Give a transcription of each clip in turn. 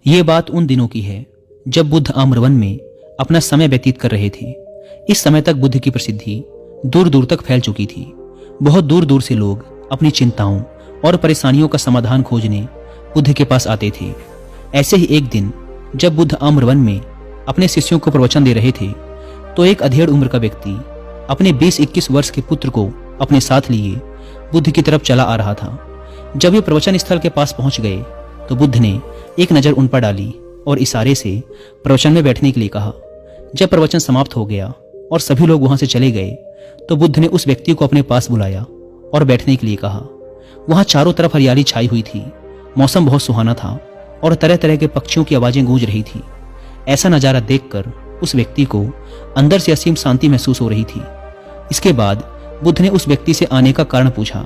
ये बात उन दिनों की है जब बुद्ध आम्रवन में अपना समय व्यतीत कर रहे थे। इस समय तक बुद्ध की प्रसिद्धि दूर दूर तक फैल चुकी थी। बहुत दूर दूर से लोग अपनी चिंताओं और परेशानियों का समाधान खोजने बुद्ध के पास आते थे। ऐसे ही एक दिन जब बुद्ध आम्रवन में अपने शिष्यों को प्रवचन दे रहे थे तो एक अधेड़ उम्र का व्यक्ति अपने 20-21 वर्ष के पुत्र को अपने साथ लिए बुद्ध की तरफ चला आ रहा था। जब वे प्रवचन स्थल के पास पहुंच गए तो बुद्ध ने एक नज़र उन पर डाली और इशारे से प्रवचन में बैठने के लिए कहा। जब प्रवचन समाप्त हो गया और सभी लोग वहां से चले गए तो बुद्ध ने उस व्यक्ति को अपने पास बुलाया और बैठने के लिए कहा। वहां चारों तरफ हरियाली छाई हुई थी, मौसम बहुत सुहाना था और तरह तरह के पक्षियों की आवाजें गूंज रही थी। ऐसा नजारा देखकर उस व्यक्ति को अंदर से असीम शांति महसूस हो रही थी। इसके बाद बुद्ध ने उस व्यक्ति से आने का कारण पूछा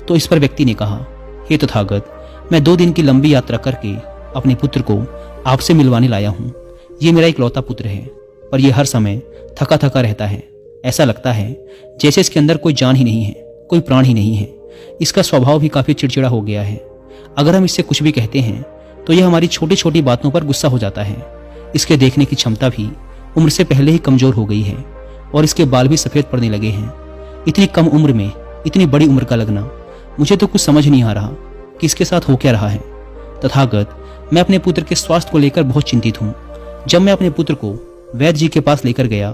तो इस पर व्यक्ति ने कहा, हे तथागत, मैं 2 दिन की लंबी यात्रा करके अपने पुत्र को आपसे मिलवाने लाया हूँ। ये मेरा इकलौता पुत्र है पर यह हर समय थका थका रहता है। ऐसा लगता है जैसे इसके अंदर कोई जान ही नहीं है, कोई प्राण ही नहीं है। इसका स्वभाव भी काफी चिड़चिड़ा हो गया है। अगर हम इससे कुछ भी कहते हैं तो यह हमारी छोटी छोटी बातों पर गुस्सा हो जाता है। इसके देखने की क्षमता भी उम्र से पहले ही कमजोर हो गई है और इसके बाल भी सफेद पड़ने लगे हैं। इतनी कम उम्र में इतनी बड़ी उम्र का लगना, मुझे तो कुछ समझ नहीं आ रहा कि इसके साथ हो क्या रहा है। तथागत, मैं अपने पुत्र के स्वास्थ्य को लेकर बहुत चिंतित हूँ। जब मैं अपने पुत्र को वैद्य जी के पास लेकर गया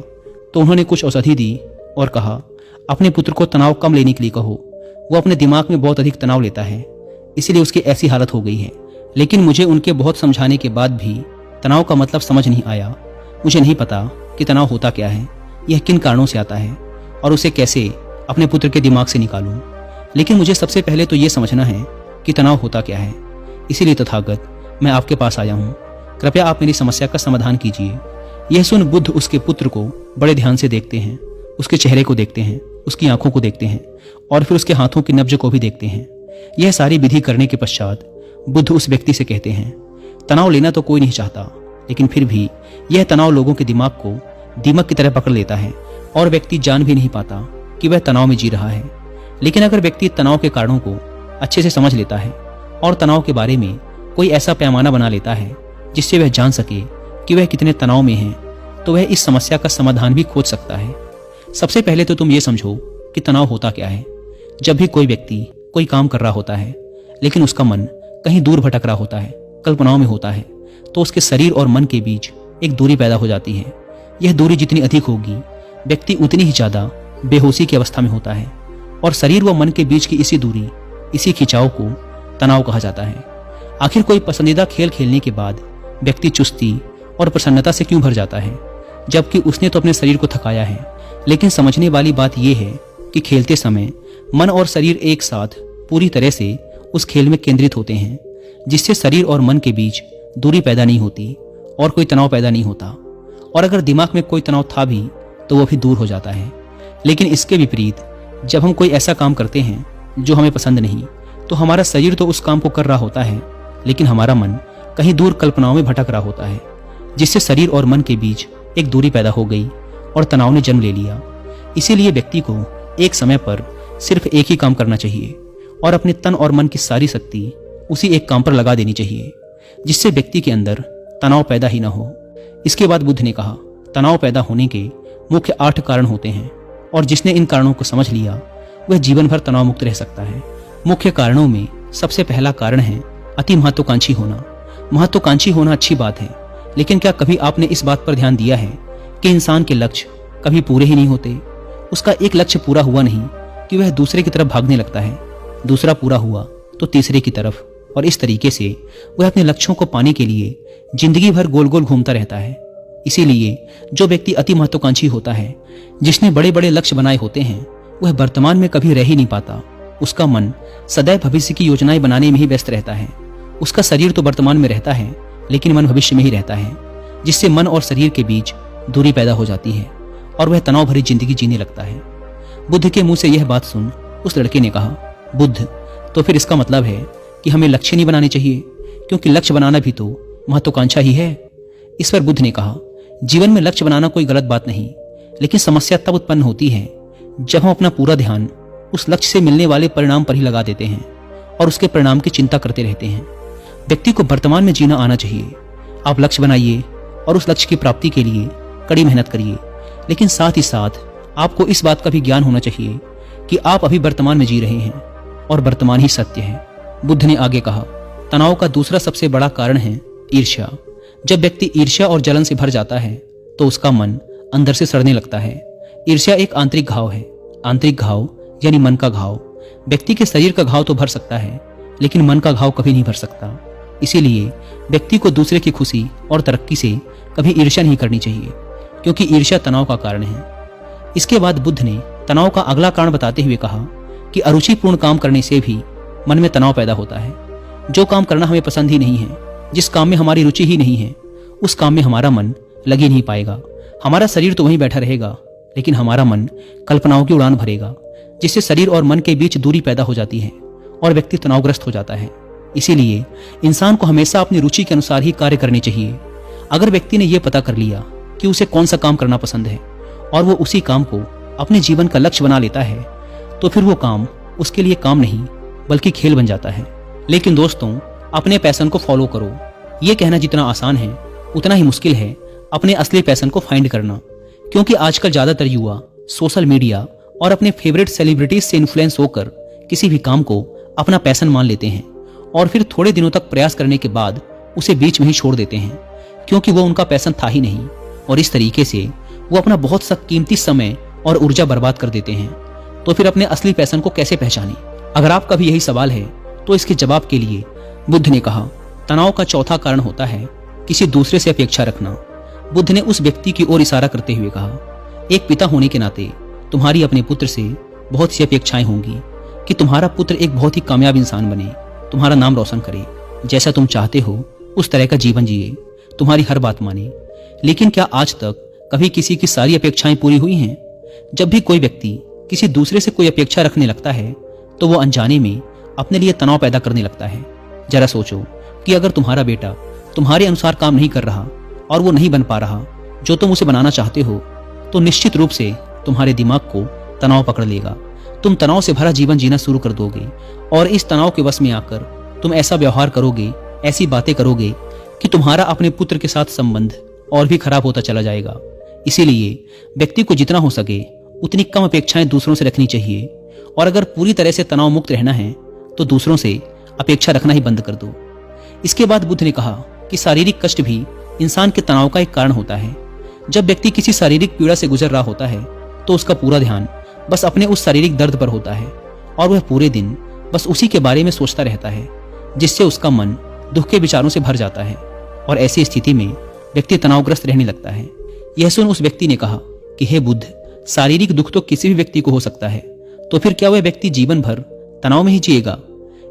तो उन्होंने कुछ औषधि दी और कहा, अपने पुत्र को तनाव कम लेने के लिए कहो। वो अपने दिमाग में बहुत अधिक तनाव लेता है, इसीलिए उसकी ऐसी हालत हो गई है। लेकिन मुझे उनके बहुत समझाने के बाद भी तनाव का मतलब समझ नहीं आया। मुझे नहीं पता कि तनाव होता क्या है, यह किन कारणों से आता है और उसे कैसे अपने पुत्र के दिमाग से निकालूं। लेकिन मुझे सबसे पहले तो यह समझना है कि तनाव होता क्या है। इसीलिए तथागत, मैं आपके पास आया हूँ। कृपया आप मेरी समस्या का समाधान कीजिए। यह सुन बुद्ध उसके पुत्र को बड़े ध्यान से देखते हैं, उसके चेहरे को देखते हैं, उसकी आंखों को देखते हैं और फिर उसके हाथों की नब्ज को भी देखते हैं। यह सारी विधि करने के पश्चात बुद्ध उस व्यक्ति से कहते हैं, तनाव लेना तो कोई नहीं चाहता, लेकिन फिर भी यह तनाव लोगों के दिमाग को दीमक की तरह पकड़ लेता है और व्यक्ति जान भी नहीं पाता कि वह तनाव में जी रहा है। लेकिन अगर व्यक्ति तनाव के कारणों को अच्छे से समझ लेता है और तनाव के बारे में कोई ऐसा पैमाना बना लेता है जिससे वह जान सके कि वह कितने तनाव में है, तो वह इस समस्या का समाधान भी खोज सकता है। सबसे पहले तो तुम ये समझो कि तनाव होता क्या है। जब भी कोई व्यक्ति कोई काम कर रहा होता है लेकिन उसका मन कहीं दूर भटक रहा होता है, कल्पनाओं में होता है, तो उसके शरीर और मन के बीच एक दूरी पैदा हो जाती है। यह दूरी जितनी अधिक होगी, व्यक्ति उतनी ही ज्यादा बेहोशी की अवस्था में होता है और शरीर व मन के बीच की इसी दूरी, इसी खिंचाव को तनाव कहा जाता है। आखिर कोई पसंदीदा खेल खेलने के बाद व्यक्ति चुस्ती और प्रसन्नता से क्यों भर जाता है, जबकि उसने तो अपने शरीर को थकाया है। लेकिन समझने वाली बात यह है कि खेलते समय मन और शरीर एक साथ पूरी तरह से उस खेल में केंद्रित होते हैं, जिससे शरीर और मन के बीच दूरी पैदा नहीं होती और कोई तनाव पैदा नहीं होता। और अगर दिमाग में कोई तनाव था भी तो वह भी दूर हो जाता है। लेकिन इसके विपरीत जब हम कोई ऐसा काम करते हैं जो हमें पसंद नहीं, तो हमारा शरीर तो उस काम को कर रहा होता है, लेकिन हमारा मन कहीं दूर कल्पनाओं में भटक रहा होता है, जिससे शरीर और मन के बीच एक दूरी पैदा हो गई और तनाव ने जन्म ले लिया। इसीलिए व्यक्ति को एक समय पर सिर्फ एक ही काम करना चाहिए और अपने तन और मन की सारी शक्ति उसी एक काम पर लगा देनी चाहिए, जिससे व्यक्ति के अंदर तनाव पैदा ही ना हो। इसके बाद बुद्ध ने कहा, तनाव पैदा होने के मुख्य 8 कारण होते हैं और जिसने इन कारणों को समझ लिया वह जीवन भर तनाव मुक्त रह सकता है। मुख्य कारणों में सबसे पहला कारण है अति महत्वाकांक्षी होना। महत्वाकांक्षी होना अच्छी बात है, लेकिन क्या कभी आपने इस बात पर ध्यान दिया है कि इंसान के लक्ष्य कभी पूरे ही नहीं होते। उसका एक लक्ष्य पूरा हुआ नहीं कि वह दूसरे की तरफ भागने लगता है, दूसरा पूरा हुआ तो तीसरे की तरफ, और इस तरीके से वह अपने लक्ष्यों को पाने के लिए जिंदगी भर गोल गोल घूमता रहता है। इसीलिए जो व्यक्ति अति महत्वाकांक्षी होता है, जिसने बड़े बड़े लक्ष्य बनाए होते हैं, वह वर्तमान में कभी रह ही नहीं पाता। उसका मन सदैव भविष्य की योजनाएं बनाने में ही व्यस्त रहता है। उसका शरीर तो वर्तमान में रहता है, लेकिन मन भविष्य में ही रहता है, जिससे मन और शरीर के बीच दूरी पैदा हो जाती है और वह तनाव भरी जिंदगी जीने लगता है। बुद्ध के मुंह से यह बात सुन उस लड़के ने कहा, बुद्ध, तो फिर इसका मतलब है कि हमें लक्ष्य नहीं बनाने चाहिए, क्योंकि लक्ष्य बनाना भी तो महत्वाकांक्षा ही है। इस पर बुद्ध ने कहा, जीवन में लक्ष्य बनाना कोई गलत बात नहीं, लेकिन समस्या तब उत्पन्न होती है जब हम अपना पूरा ध्यान उस लक्ष्य से मिलने वाले परिणाम पर ही लगा देते हैं और उसके परिणाम की चिंता करते रहते हैं। व्यक्ति को वर्तमान में जीना आना चाहिए। आप लक्ष्य बनाइए और उस लक्ष्य की प्राप्ति के लिए कड़ी मेहनत करिए, लेकिन साथ ही साथ आपको इस बात का भी ज्ञान होना चाहिए कि आप अभी वर्तमान में जी रहे हैं और वर्तमान ही सत्य है। बुद्ध ने आगे कहा, तनाव का दूसरा सबसे बड़ा कारण है ईर्ष्या। जब व्यक्ति ईर्ष्या और जलन से भर जाता है तो उसका मन अंदर से सड़ने लगता है। ईर्ष्या एक आंतरिक घाव है। आंतरिक घाव यानी मन का घाव। व्यक्ति के शरीर का घाव तो भर सकता है, लेकिन मन का घाव कभी नहीं भर सकता। इसीलिए व्यक्ति को दूसरे की खुशी और तरक्की से कभी ईर्ष्या नहीं करनी चाहिए, क्योंकि ईर्ष्या तनाव का कारण है। इसके बाद बुद्ध ने तनाव का अगला कारण बताते हुए कहा कि अरुचिपूर्ण काम करने से भी मन में तनाव पैदा होता है। जो काम करना हमें पसंद ही नहीं है, जिस काम में हमारी रुचि ही नहीं है, उस काम में हमारा मन लग ही नहीं पाएगा। हमारा शरीर तो वहीं बैठा रहेगा, लेकिन हमारा मन कल्पनाओं की उड़ान भरेगा, जिससे शरीर और मन के बीच दूरी पैदा हो जाती है और व्यक्ति तनावग्रस्त हो जाता है। इसीलिए इंसान को हमेशा अपनी रुचि के अनुसार ही कार्य करने चाहिए। अगर व्यक्ति ने यह पता कर लिया कि उसे कौन सा काम करना पसंद है और वो उसी काम को अपने जीवन का लक्ष्य बना लेता है, तो फिर वो काम उसके लिए काम नहीं बल्कि खेल बन जाता है। लेकिन दोस्तों, अपने पैशन को फॉलो करो, ये कहना जितना आसान है उतना ही मुश्किल है अपने असली पैशन को फाइंड करना। क्योंकि आजकल ज्यादातर युवा सोशल मीडिया और अपने फेवरेट सेलिब्रिटीज से इन्फ्लुएंस होकर किसी भी काम को अपना पैशन मान लेते हैं और फिर थोड़े दिनों तक प्रयास करने के बाद उसे बीच में ही छोड़ देते हैं, क्योंकि वो उनका पैशन था ही नहीं। और इस तरीके से वो अपना बहुत सा कीमती समय और ऊर्जा बर्बाद कर देते हैं। तो फिर अपने असली पैशन को कैसे पहचानें? अगर आपका भी यही सवाल है तो इसके जवाब के लिए बुद्ध ने कहा, तनाव का चौथा कारण होता है किसी दूसरे से अपेक्षा रखना। बुद्ध ने उस व्यक्ति की ओर इशारा करते हुए कहा, एक पिता होने के नाते तुम्हारी अपने पुत्र से बहुत सी अपेक्षाएं होंगी कि तुम्हारा पुत्र एक बहुत ही कामयाब इंसान बने, तुम्हारा नाम रोशन करे, जैसा तुम चाहते हो उस तरह का जीवन जिए, तुम्हारी हर बात माने। लेकिन क्या आज तक कभी किसी की सारी अपेक्षाएं पूरी हुई हैं? जब भी कोई व्यक्ति किसी दूसरे से कोई अपेक्षा रखने लगता है तो वो अनजाने में अपने लिए तनाव पैदा करने लगता है। जरा सोचो कि अगर तुम्हारा बेटा तुम्हारे अनुसार काम नहीं कर रहा और वो नहीं बन पा रहा जो तुम उसे बनाना चाहते हो, तो निश्चित रूप से तुम्हारे दिमाग को तनाव पकड़ लेगा। तुम तनाव से भरा जीवन जीना शुरू कर दोगे और इस तनाव के वश में आकर तुम ऐसा व्यवहार करोगे, ऐसी बातें करोगे कि तुम्हारा अपने पुत्र के साथ संबंध और भी खराब होता चला जाएगा। इसीलिए व्यक्ति को जितना हो सके उतनी कम अपेक्षाएं दूसरों से रखनी चाहिए, और अगर पूरी तरह से तनाव मुक्त रहना है तो दूसरों से अपेक्षा रखना ही बंद कर दो। इसके बाद बुद्ध ने कहा कि शारीरिक कष्ट भी इंसान के तनाव का एक कारण होता है। जब व्यक्ति किसी शारीरिक पीड़ा से गुजर रहा होता है तो उसका पूरा ध्यान बस अपने उस शारीरिक दर्द पर होता है और वह पूरे दिन बस उसी के बारे में सोचता रहता है, जिससे उसका मन दुख के विचारों से भर जाता है और ऐसी स्थिति में व्यक्ति तनावग्रस्त रहने लगता है। यह सुन उस व्यक्ति ने कहा कि हे बुद्ध, शारीरिक दुख तो किसी भी व्यक्ति को हो सकता है, तो फिर क्या वह व्यक्ति जीवन भर तनाव में ही जिएगा?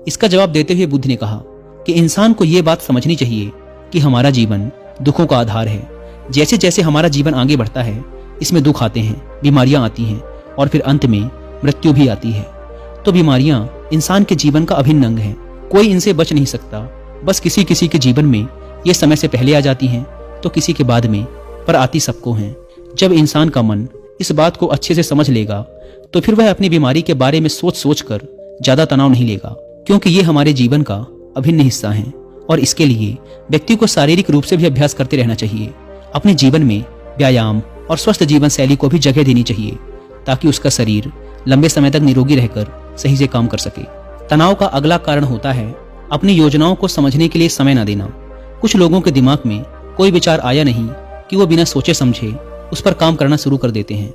इसका जवाब देते हुए बुद्ध ने कहा कि इंसान को यह बात समझनी चाहिए कि हमारा जीवन दुखों का आधार है। जैसे जैसे हमारा जीवन आगे बढ़ता है, इसमें दुख आते हैं, बीमारियां आती हैं और फिर अंत में मृत्यु भी आती है। तो बीमारियां इंसान के जीवन का अभिन्न अंग है, कोई इनसे बच नहीं सकता। बस किसी किसी के जीवन में ये समय से पहले आ जाती हैं तो किसी के बाद में, पर आती सबको हैं। जब इंसान का मन इस बात को अच्छे से समझ लेगा तो फिर वह अपनी बीमारी के बारे में सोच सोच कर ज्यादा तनाव नहीं लेगा, क्योंकि ये हमारे जीवन का अभिन्न हिस्सा है। और इसके लिए व्यक्ति को शारीरिक रूप से भी अभ्यास करते रहना चाहिए। अपने जीवन में व्यायाम और स्वस्थ जीवन शैली को भी जगह देनी चाहिए, ताकि उसका शरीर लंबे समय तक निरोगी रहकर सही से काम कर सके। तनाव का अगला कारण होता है अपनी योजनाओं को समझने के लिए समय न देना। कुछ लोगों के दिमाग में कोई विचार आया नहीं कि वो बिना सोचे समझे उस पर काम करना शुरू कर देते हैं,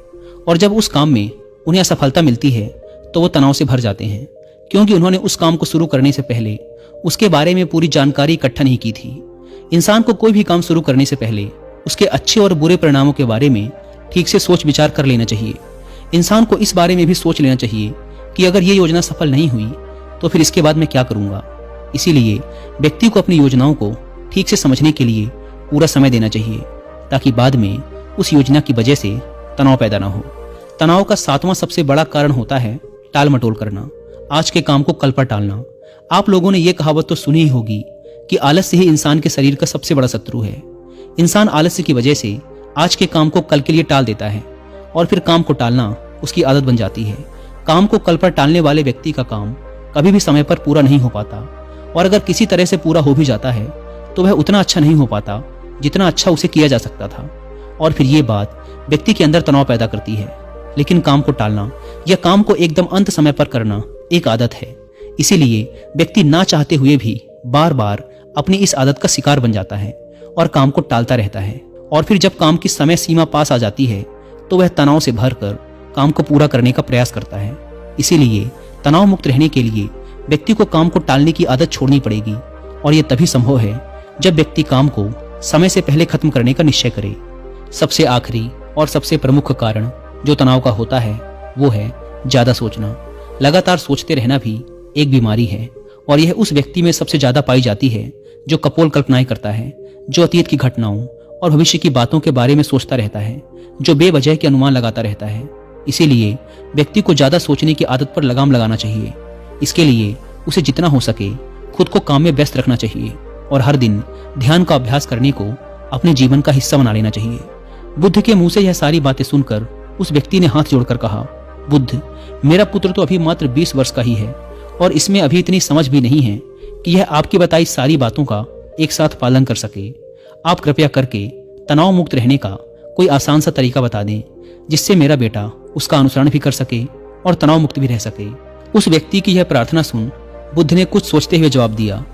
और जब उस काम में उन्हें असफलता मिलती है तो वो तनाव से भर जाते हैं, क्योंकि उन्होंने उस काम को शुरू करने से पहले उसके बारे में पूरी जानकारी इकट्ठा नहीं की थी। इंसान को कोई भी काम शुरू करने से पहले उसके अच्छे और बुरे परिणामों के बारे में ठीक से सोच विचार कर लेना चाहिए। इंसान को इस बारे में भी सोच लेना चाहिए कि अगर ये योजना सफल नहीं हुई तो फिर इसके बाद मैं क्या करूंगा। इसीलिए व्यक्ति को अपनी योजनाओं को ठीक से समझने के लिए पूरा समय देना चाहिए, ताकि बाद में उस योजना की वजह से तनाव पैदा ना हो। तनाव का सातवां सबसे बड़ा कारण होता है टाल मटोल करना, आज के काम को कल पर टालना। आप लोगों ने यह कहावत तो सुनी ही होगी कि आलस्य ही इंसान के शरीर का सबसे बड़ा शत्रु है। इंसान आलस्य की वजह से आज के काम को कल के लिए टाल देता है और फिर काम को टालना उसकी आदत बन जाती है। काम को कल पर टालने वाले व्यक्ति का काम कभी भी समय पर पूरा नहीं हो पाता और अगर किसी तरह से पूरा हो भी जाता है तो वह उतना अच्छा नहीं हो पाता जितना अच्छा उसे किया जा सकता था। और फिर ये बात व्यक्ति के अंदर तनाव पैदा करती है। लेकिन काम को टालना या काम को एकदम अंत समय पर करना एक आदत है। इसीलिए व्यक्ति ना चाहते हुए भी बार बार अपनी इस आदत का शिकार बन जाता है और काम को टालता रहता है। और फिर जब काम की समय सीमा पास आ जाती है तो वह तनाव से भरकर काम को पूरा करने का प्रयास करता है। इसीलिए तनाव मुक्त रहने के लिए व्यक्ति को काम को टालने की आदत छोड़नी पड़ेगी। और यह तभी संभव है जब व्यक्ति काम को समय से पहले खत्म करने का निश्चय करे। सबसे आखिरी और सबसे प्रमुख कारण जो तनाव का होता है वो है ज्यादा सोचना। लगातार सोचते रहना भी एक बीमारी है और यह उस व्यक्ति में सबसे ज्यादा पाई जाती है जो कपोल कल्पनाएं करता है, जो अतीत की घटनाओं और भविष्य की बातों के बारे में सोचता रहता है, जो बेवजह के अनुमान लगाता रहता है। इसीलिए व्यक्ति को ज्यादा सोचने की आदत पर लगाम लगाना चाहिए। इसके लिए उसे जितना हो सके खुद को काम में व्यस्त रखना चाहिए और हर दिन ध्यान का अभ्यास करने को अपने जीवन का हिस्सा बना लेना चाहिए। बुद्ध के मुंह से यह सारी बातें सुनकर उस व्यक्ति ने हाथ जोड़कर कहा, बुद्ध, मेरा पुत्र तो अभी मात्र 20 वर्ष का ही है और इसमें अभी इतनी समझ भी नहीं है कि यह आपकी बताई सारी बातों का एक साथ पालन कर सके। आप कृपया करके तनाव मुक्त रहने का कोई आसान सा तरीका बता दें जिससे मेरा बेटा उसका अनुसरण भी कर सके और तनाव मुक्त भी रह सके। उस व्यक्ति की यह प्रार्थना सुन बुद्ध ने कुछ सोचते हुए जवाब दिया,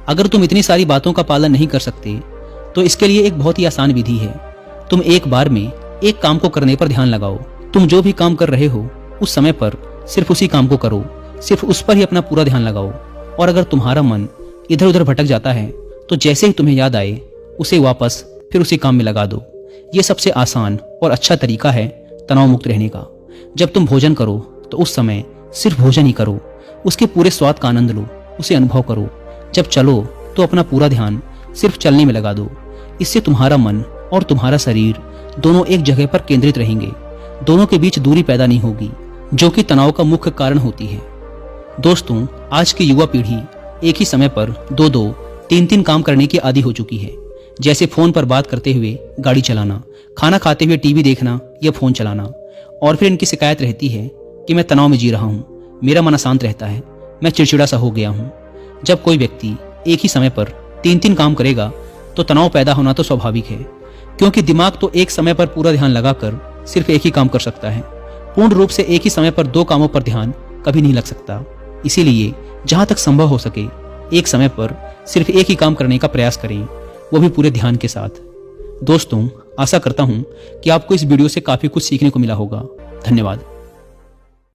अगर तुम इतनी सारी बातों का पालन नहीं कर सकते तो इसके लिए एक बहुत ही आसान विधि है। तुम एक बार में एक काम को करने पर ध्यान लगाओ। तुम जो भी काम कर रहे हो उस समय पर सिर्फ उसी काम को करो, सिर्फ उस पर ही अपना पूरा ध्यान लगाओ। और अगर तुम्हारा मन इधर उधर भटक जाता है तो जैसे ही तुम्हें याद आए उसे वापस फिर उसी काम में लगा दो। ये सबसे आसान और अच्छा तरीका है तनाव मुक्त रहने का। जब तुम भोजन करो तो उस समय सिर्फ भोजन ही करो, उसके पूरे स्वाद का आनंद लो, उसे अनुभव करो। जब चलो तो अपना पूरा ध्यान सिर्फ चलने में लगा दो। इससे तुम्हारा मन और तुम्हारा शरीर दोनों एक जगह पर केंद्रित रहेंगे। दोनों के बीच दूरी पैदा नहीं होगी जो कि तनाव का मुख्य कारण होती है। दोस्तों, आज की युवा पीढ़ी एक ही समय पर 2-2, 3-3 काम करने की आदी हो चुकी है। जैसे फोन पर बात करते हुए गाड़ी चलाना, खाना खाते हुए टीवी देखना या फोन चलाना। और फिर इनकी शिकायत रहती है कि मैं तनाव में जी रहा हूँ, मेरा मन अशांत रहता है, मैं चिड़चिड़ा सा हो गया हूँ। जब कोई व्यक्ति एक ही समय पर 3-3 काम करेगा तो तनाव पैदा होना तो स्वाभाविक है, क्योंकि दिमाग तो एक समय पर पूरा ध्यान लगाकर सिर्फ एक ही काम कर सकता है। पूर्ण रूप से एक ही समय पर 2 कामों पर ध्यान कभी नहीं लग सकता। इसीलिए जहां तक संभव हो सके एक समय पर सिर्फ एक ही काम करने का प्रयास करें, वो भी पूरे ध्यान के साथ। दोस्तों, आशा करता हूं कि आपको इस वीडियो से काफी कुछ सीखने को मिला होगा। धन्यवाद।